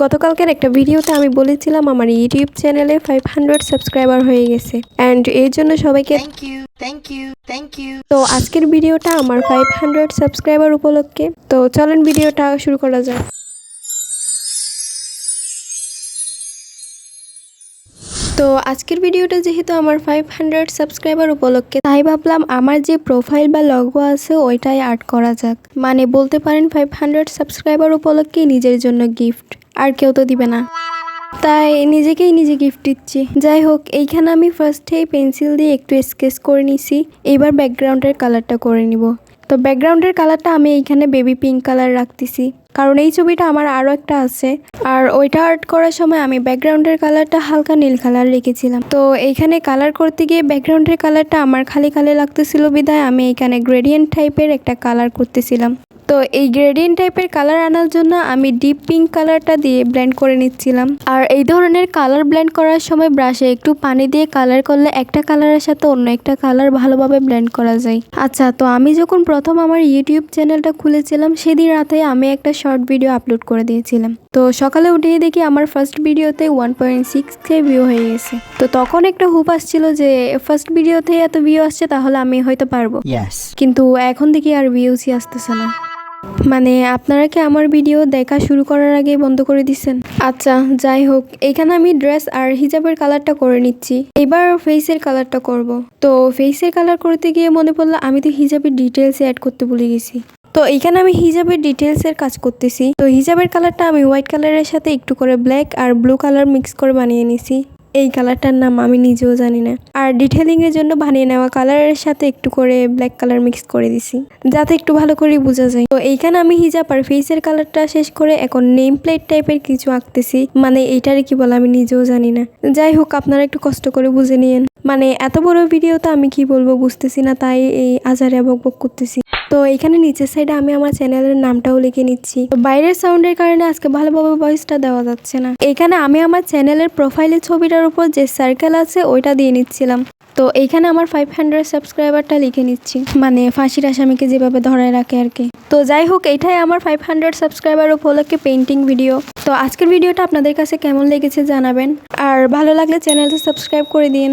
গতকালকের একটা ভিডিওতে আমি বলেছিলাম আমার ইউটিউব চ্যানেলে 500 সাবস্ক্রাইবার হয়ে গেছে অ্যান্ড এর জন্য সবাইকে থ্যাংক ইউ। তো আজকের ভিডিওটা আমার 500 সাবস্ক্রাইবার উপলক্ষে। তো চলেন ভিডিওটা শুরু করা যাক। তো আজকের ভিডিওটা যেহেতু আমার 500 সাবস্ক্রাইবার উপলক্ষে, তাই ভাবলাম আমার যে প্রোফাইল বা লগো আছে ওইটাই আর্ট করা যাক। মানে বলতে পারেন 500 সাবস্ক্রাইবার উপলক্ষে নিজের জন্য গিফট, আর কেউ তো দিবে না, তাই নিজেকেই নিজে গিফট দিচ্ছি। যাই হোক, এইখানে আমি ফার্স্টেই পেন্সিল দিয়ে একটু স্কেচ করে নিছি। এবার ব্যাকগ্রাউন্ডের কালারটা করে নিব। তো ব্যাকগ্রাউন্ডের কালারটা আমি এইখানে বেবি পিঙ্ক কালার রাখতেছি, কারণ এই ছবিটা আমার আরও একটা আছে, আর ওইটা আর্ট করার সময় আমি ব্যাকগ্রাউন্ডের কালারটা হালকা নীল কালার রেখেছিলাম। তো এইখানে কালার করতে গিয়ে ব্যাকগ্রাউন্ডের কালারটা আমার খালি খালি লাগতেছিল বিধায় আমি এইখানে গ্রেডিয়েন্ট টাইপের একটা কালার করতেছিলাম। তো এই গ্রেডিয়েন্ট টাইপের কালার আনার জন্য আমি ডিপ পিঙ্ক কালারটা দিয়ে ব্লেন্ড করে নিচ্ছিলাম। আর এই ধরনের কালার ব্লেন্ড করার সময় ব্রাশে একটু পানি দিয়ে কালার করলে একটা কালারের সাথে অন্য একটা কালার ভালোভাবে ব্লেন্ড করা যায়। আচ্ছা, তো আমি যখন প্রথম আমার ইউটিউব চ্যানেলটা খুলেছিলাম সেদিন রাতে আমি একটা শর্ট ভিডিও আপলোড করে দিয়েছিলাম। তো সকালে উঠেই দেখি আমার ফার্স্ট ভিডিওতে 1.6K ভিউ হয়ে গেছে। তো তখন একটা হুপ আসছিল যে ফার্স্ট ভিডিওতে এত ভিউ আসছে, তাহলে আমি হয়তো পারবো। কিন্তু এখন দেখি আর ভিউসই আসতেছে না। মানে আপনারা কি আমার ভিডিও দেখা শুরু করার আগে বন্ধ করে দিচ্ছেন? আচ্ছা, যাই হোক, এখানে আমি ড্রেস আর হিজাবের কালারটা করে নিচ্ছি। এবার ফেসের কালারটা করব। তো ফেসের কালার করতে গিয়ে মনে পড়লো আমি তো হিজাবের ডিটেলসে অ্যাড করতে ভুলে গেছি। তো এখানে আমি হিজাবের ডিটেলসের কাজ করতেছি। তো হিজাবের কালারটা আমি হোয়াইট কালারের সাথে একটু করে ব্ল্যাক আর ব্লু কালার মিক্স করে বানিয়ে নিছি। এই কালারটার নাম আমি নিজেও জানি না। আর ডিটেলিংয়ের জন্য বানিয়ে নেওয়া কালারের সাথে একটু করে ব্ল্যাক কালার মিক্স করে দিছি, যাতে একটু ভালো করে বোঝা যায়। তো এইখানে আমি হিজাব আর ফেসের কালারটা শেষ করে এখন নেম প্লেট টাইপের কিছু আঁকতেছি। মানে এইটারে কি বলে আমি নিজেও জানি না। যাই হোক, আপনারা একটু কষ্ট করে বুঝে নিয়েন। মানে এত বড় ভিডিও তো আমি কি বলবো বুঝতেছি না, তাই এই আজারে বকবক করতেছি। তো এখানে নিচের সাইডে আমি আমার চ্যানেলের নামটাও লিখে নিচ্ছি। তো বাইরের সাউন্ডের কারণে আজকে ভালোভাবে ভয়েসটা দেওয়া যাচ্ছে না। এখানে আমি আমার চ্যানেলের প্রোফাইলের ছবিটার উপর যে সার্কেল আছে ওইটা দিয়ে নিচ্ছিলাম। তো এইখানে আমার 500 সাবস্ক্রাইবারটা লিখে নিচ্ছি, মানে ফাঁসির আসামিকে যেভাবে ধরায় রাখে আর কি। তো যাই হোক, এইটাই আমার 500 সাবস্ক্রাইবার উপলক্ষে পেইন্টিং ভিডিও। তো আজকের ভিডিওটা আপনাদের কাছে কেমন লেগেছে জানাবেন, আর ভালো লাগলে চ্যানেলটা সাবস্ক্রাইব করে দিন।